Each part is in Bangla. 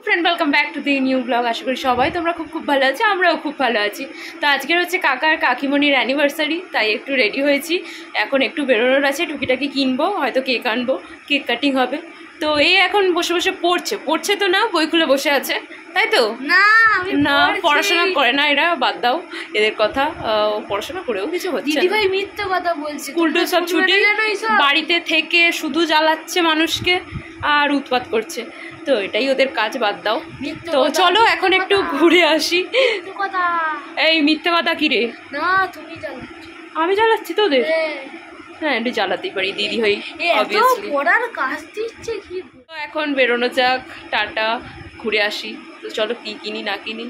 Friend welcome back to the new blog. আশা করি সবাই তোমরা খুব ভালো আছো, আমরাও খুব ভালো আছি। তো আজকের হচ্ছে কাকার কাকিমণির অ্যানিভার্সারি, তাই একটু রেডি হয়েছি। এখন একটু বেরোনোর আছে, টুকিটাকি কিনবো, হয়তো কেক আনবো, কেক কাটিং হবে। তো এই এখন বসে বসে পড়ছে তো না, বই খুলে বসে আছে, তাই তো? না পড়াশোনা করে না এরা, বাদ দাও এদের কথা। পড়াশোনা করেও কিছু হচ্ছে না, দিদিভাই মিথ্যে কথা বলছে। স্কুল টুল সব ছুটি, বাড়িতে থেকে শুধু জ্বালাচ্ছে মানুষকে আর উৎপাত করছে। তো এটাই ওদের কাজ, বাদ দাও। তো চলো এখন একটু ঘুরে আসি। এই মিথ্যে কথা কি রে? না তুমি আমি জ্বালাচ্ছি তোদের? হ্যাঁ একটু জ্বালাতেই পারি, দিদি হই অবভিয়াসলি। পড়ার কাজ দিচ্ছে কি। এখন বেরোনো যাক, টাটা, ঘুরে আসি। তো চলো কি কিনি না কিনি।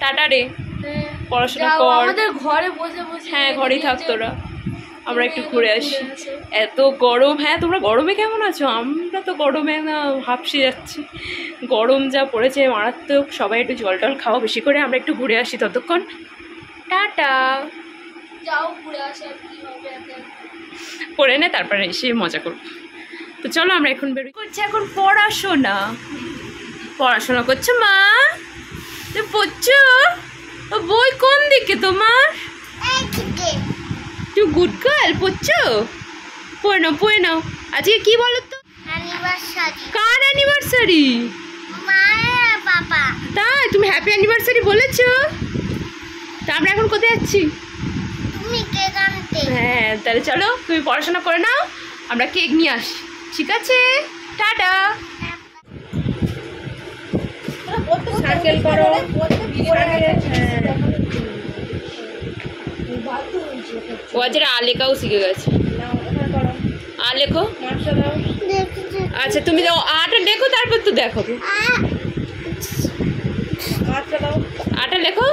টাটা রে, পড়াশোনা কর। আমাদের ঘরে বসে বসে। হ্যাঁ ঘরেই থাক তোরা, আমরা একটু ঘুরে আসি। এত গরম। হ্যাঁ তোমরা গরমে কেমন আছো? আমরা তো গরমে না হাঁপসে যাচ্ছি, গরম যা পড়েছে মারাত্মক। সবাই একটু জল টল খাওয়া বেশি করে, আমরা একটু ঘুরে আসি ততক্ষণ। টাটা। যাও ঘুরে আসো, কি হবে পড়ে নে, তারপরে এসে মজা করবো। তো চলো আমরা এখন বেরোই। করছি এখন পড়াশোনা। পড়াশোনা করছো মা? তো পড়ছো? বই কোন দিকে তোমার? তুমি গুড গার্ল, পড়ছো? পড়ে নাও পড়ে নাও। আজকে কি বলো তো? কার অ্যানিভার্সারি? তাই তুমি হ্যাপি অ্যানিভার্সারি বলেছো? তা আমরা এখন কোথায় যাচ্ছি? হ্যাঁ তাহলে চলো, তুমি পড়াশোনা করে নাও, আমরা কেক নিয়ে আসি, ঠিক আছে? টাটা। সার্কেল করো। ও আজকে আ লেখাও শিখে গেছে। আ লেখো। আচ্ছা তুমি আটা লেখো, তারপর তো দেখো। আটা লেখো।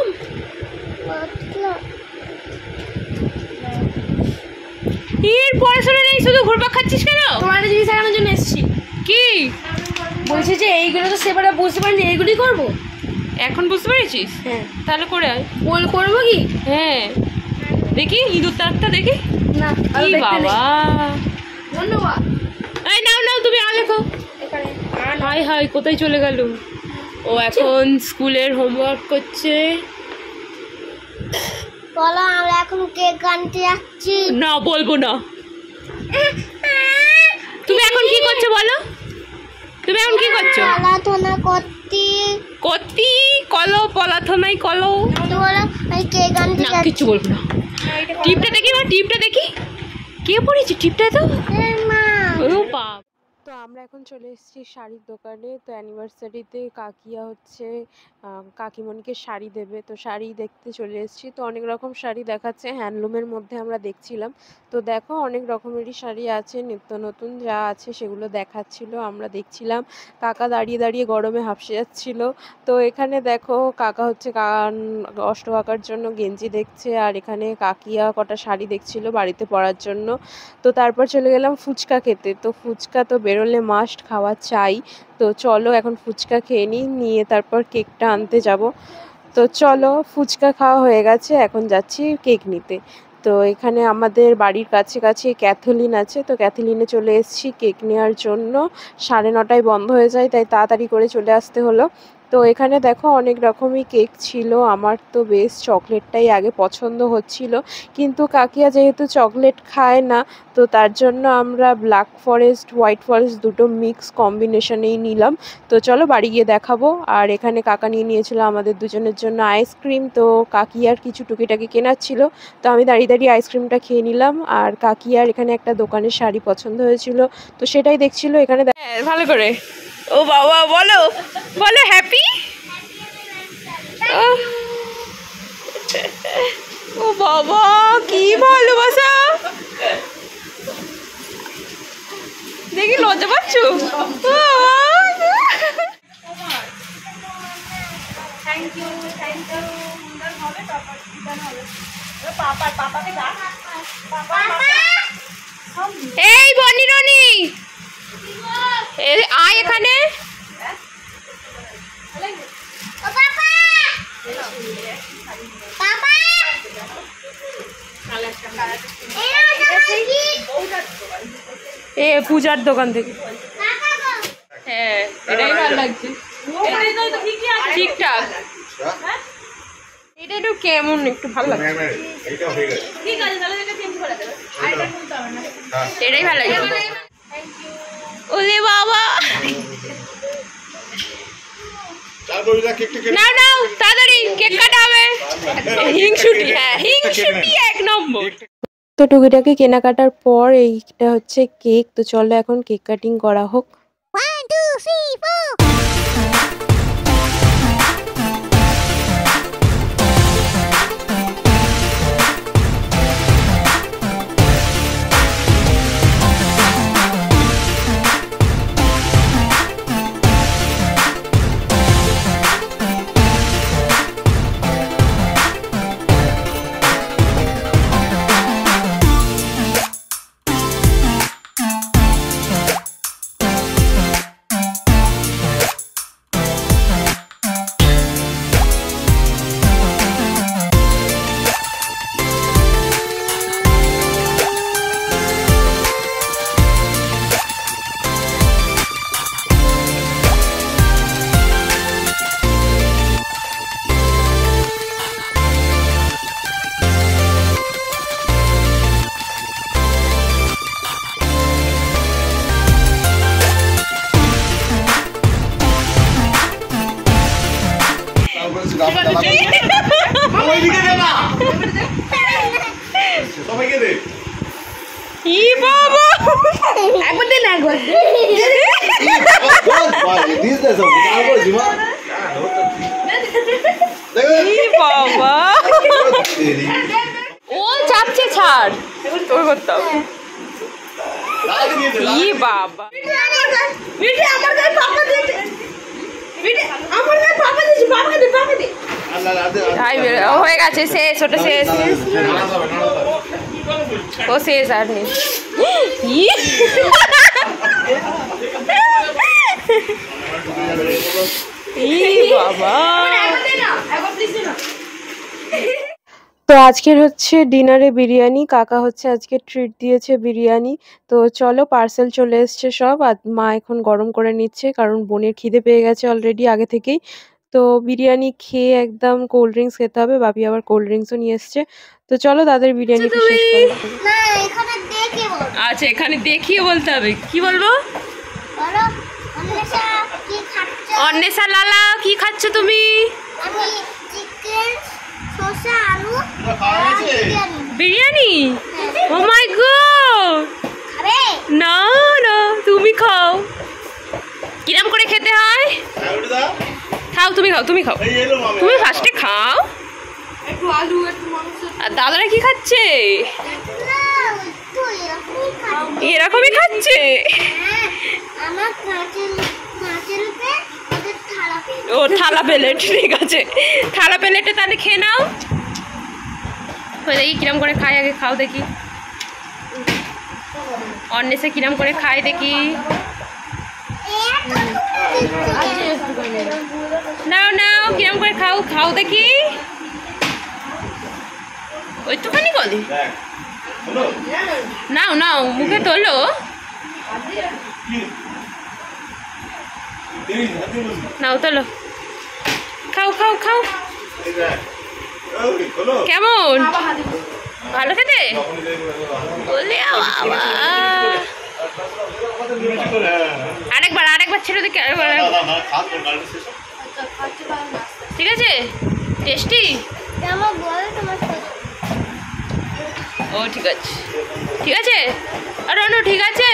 এর পড়াশোনা নেই, শুধু ঘুরপাক খাচ্ছিস কেন? তোমার একটা জিনিস দেখানোর জন্য এসেছি। কি বলছি যে এইগুলো তো সেবারে বুঝতে পারিনি, এইগুলি করবো এখন বুঝতে পেরেছিস? হ্যাঁ তাহলে করে আয়। করবো কি? হ্যাঁ দেখি ইঁদুর তারটা দেখি। না কি বাবা, ধন্যবাদ। এই নাও নাও তুমি আ লেখো। হাই হাই কোথায় চলে গেল ও? এখন স্কুলের হোমওয়ার্ক করছে। বলো আমরা এখন কেক আনতে যাচ্ছি। না বলবো না। তুমি এখন কি করছো বলো? তুমি এখন কি করছো? পড়াশোনা করতে করতি কলো, পলাথনাই কলো। বলো আমি কেক আনতে না যাচ্ছি। কিচ্ছু বলবো না। টিপটা দেখি মা, টিপটা দেখি। কে পড়েছে টিপটা? তো মা ও বাপ। তো আমরা এখন চলে এসেছি শাড়ির দোকানে। তো অ্যানিভার্সারিতে কাকিয়া হচ্ছে কাকিমণিকে শাড়ি দেবে, তো শাড়ি দেখতে চলে এসেছি। তো অনেক রকম শাড়ি দেখাচ্ছে, হ্যান্ডলুমের মধ্যে আমরা দেখছিলাম। তো দেখো অনেক রকমেরই শাড়ি আছে, নিত্য নতুন যা আছে সেগুলো দেখাচ্ছিল, আমরা দেখছিলাম। কাকা দাঁড়িয়ে দাঁড়িয়ে গরমে হাঁপসে যাচ্ছিল। তো এখানে দেখো কাকা হচ্ছে অষ্ট কাকার জন্য গেঞ্জি দেখছে, আর এখানে কাকিয়া কটা শাড়ি দেখছিল বাড়িতে পরার জন্য। তো তারপর চলে গেলাম ফুচকা খেতে। তো ফুচকা তো বেরোলে মাস্ট খাওয়া চাই। তো চলো এখন ফুচকা খেয়ে নিয়ে তারপর কেকটা আনতে যাব। তো চলো ফুচকা খাওয়া হয়ে গেছে, এখন যাচ্ছি কেক নিতে। তো এখানে আমাদের বাড়ির কাছে কাছে ক্যাথলিন আছে, তো ক্যাথলিনে চলে এসেছি কেক নেওয়ার জন্য। 9:30 বন্ধ হয়ে যায়, তাই তাড়াতাড়ি করে চলে আসতে হলো। তো এখানে দেখো অনেক রকমই কেক ছিল। আমার তো বেশ চকলেটটাই আগে পছন্দ হচ্ছিল, কিন্তু কাকিয়া যেহেতু চকলেট খায় না, তো তার জন্য আমরা ব্ল্যাক ফরেস্ট হোয়াইট ফরেস্ট দুটো মিক্স কম্বিনেশনেই নিলাম। তো চলো বাড়ি গিয়ে দেখাবো। আর এখানে কাকা নিয়েছিল আমাদের দুজনের জন্য আইসক্রিম। তো কাকিয়ার কিছু টুকিটাকি কেনার ছিল, তো আমি দাঁড়িয়ে দাঁড়িয়ে আইসক্রিমটা খেয়ে নিলাম। আর কাকিয়ার এখানে একটা দোকানের শাড়ি পছন্দ হয়েছিল, তো সেটাই দেখছিল এখানে। ভালো করে ও বাবা বলো বলো হ্যাপি। ও বাবা কি ভালোবাসা, দেখি লজ্জা পাচ্ছ? এই বনি রনি আয় এখানে। পূজার দোকান থেকে। হ্যাঁ এটাই ভালো লাগছে। ঠিকঠাক। এটা একটু কেমন, একটু ভালো লাগে, এটাই ভালো লাগে। ওরে বাবা, নাও নাও তাড়াতাড়ি কেক কাটা হবে। হিংসুটি, হ্যাঁ হিংসুটি এক নম্বর। তো টুকিটাকি কেনাকাটার পর এইটা হচ্ছে কেক। তো চলো এখন কেক কাটিং করা হোক। 1 2 3 4 ও চাপছে, ছাড় তোর করতে হবে। ই বাবা, হয়ে গেছে, শেষ, ওটা শেষ, ও শেষ আর নেই। বাবা, তো আজকের হচ্ছে ডিনারে বিরিয়ানি। কাকা হচ্ছে আজকে ট্রিট দিয়েছে বিরিয়ানি। তো চলো, পার্সেল চলে এসছে সব, আর মা এখন গরম করে নিচ্ছে কারণ বোনের খিদে পেয়ে গেছে অলরেডি আগে থেকেই। তো বিরিয়ানি খেয়ে একদম কোল্ড ড্রিঙ্কস খেতে হবে, বাপি আবার কোল্ড ড্রিঙ্কসও নিয়ে এসছে। তো চলো তাদের বিরিয়ানি শেষ করা হবে। না এখানে দেখে বল। আচ্ছা, এখানে দেখিয়ে বলতে হবে, কি বলবো? বলো অন্বেষা কি খাচ্ছ? অন্বেষা লালা, কি খাচ্ছ তুমি? আমি চিকেন শসা আলু আর বিরিয়ানি। বিরিয়ানি? ও মাই গড, খাবে? না না তুমি খাও। কিরম করে খেতে হয়? খাও, তুমি খাও, তুমি খাও, তুমি ফার্স্টে খাও। একটু আলু, একটু মাংস। আর দাদারা কি খাচ্ছে? না তো এরকমই খাবে। এরকমই খাচ্ছে? হ্যাঁ, আমার কাঁচেলতে ওদের থালা পেয়ে। ও থালা প্লেট, ঠিক আছে, থালা প্লেটে তাহলে খেয়ে নাও। দেখি কিরম করে খাই, আগে খাও দেখি। অন্বেষা কিরম করে খাই দেখি। নাও নাও, কিরম করে খাও, খাও দেখি। ওইটুখানি কদি, নাও নাও মুখে তোলো। নাও তোলো, খাও খাও খাও। কেমন, ভালো খেতে? বলে বাবা, আরেকবার ছেড়ে দেখি, ঠিক আছে, টেস্টি। আমার বল তোমার ও ঠিক আছে, ঠিক আছে, আর অনু ঠিক আছে।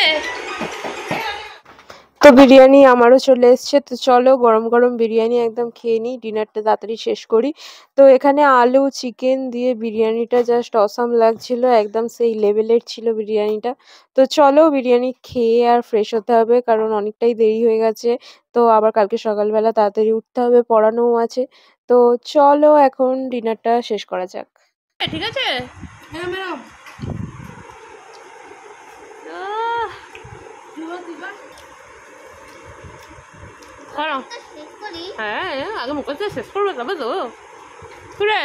তো বিরিয়ানি আমারও চলে এসছে। তো চলো গরম গরম বিরিয়ানি একদম খেয়ে নিই, ডিনারটা তাড়াতাড়ি শেষ করি। তো এখানে আলু চিকেন দিয়ে বিরিয়ানিটা জাস্ট অসাম লাগছিল, একদম সেই লেভেলের ছিল বিরিয়ানিটা। তো চলো বিরিয়ানি খেয়ে আর ফ্রেশ হতে হবে কারণ অনেকটাই দেরি হয়ে গেছে। তো আবার কালকে সকালবেলা তাড়াতাড়ি উঠতে হবে, পড়ানোও আছে। তো চলো এখন ডিনারটা শেষ করা যাক, ঠিক আছে? হ্যাঁ ম্যাডাম। করো, হ্যাঁ আগে মুখে শেষ করবে তবে তো। পুরে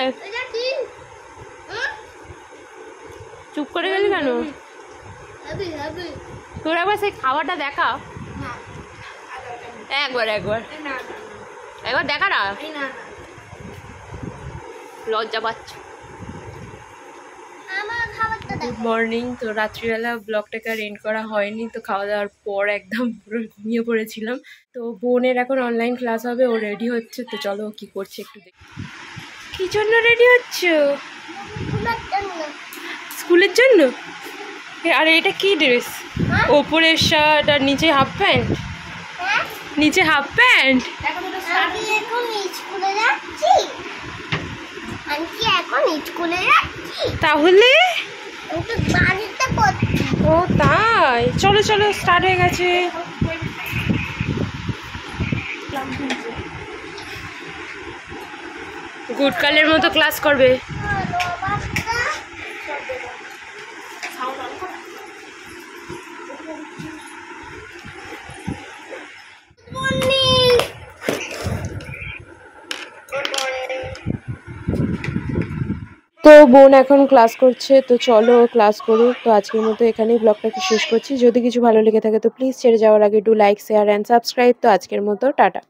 চুপ করে গেলি কেন? তোর একবার সেই খাওয়াটা দেখা, একবার একবার একবার দেখা না, লজ্জা পাচ্ছ। আমার খাবারটা গুড দেখো। মর্নিং। তো রাত্রিবেলা ব্লগটাকে আর এন্ড করা হয়নি, তো খাওয়া দাওয়ার পর একদম পুরো ঘুমিয়ে পড়েছিলাম। তো বোনের এখন অনলাইন ক্লাস হবে, ও রেডি হচ্ছে, তো চলো কি করছে একটু দেখি। কি জন্য রেডি হচ্ছ? তোমার জন্য। স্কুলের জন্য? আর এটা কি ড্রেস? ওপরের শার্ট আর নিচে হাফ প্যান্ট? হ্যাঁ? নিচে হাফ প্যান্ট? আমি এখন স্কুলে যাচ্ছি। আমি কি এখন স্কুলে যাচ্ছি? তাহলে আমি তো বাড়িতে পড়ছি। ও তাই, চলো চলো স্টার্ট হয়ে গেছে। গুডকালের মতো ক্লাস করবে। তো বোন এখন ক্লাস করছে, তো চলো ক্লাস করুক। তো আজকের মতো এখানেই ব্লগটাকে শেষ করছি। যদি কিছু ভালো লেগে থাকে তো প্লিজ ছেড়ে যাওয়ার আগে do like, share and subscribe. তো আজকের মতো টাটা।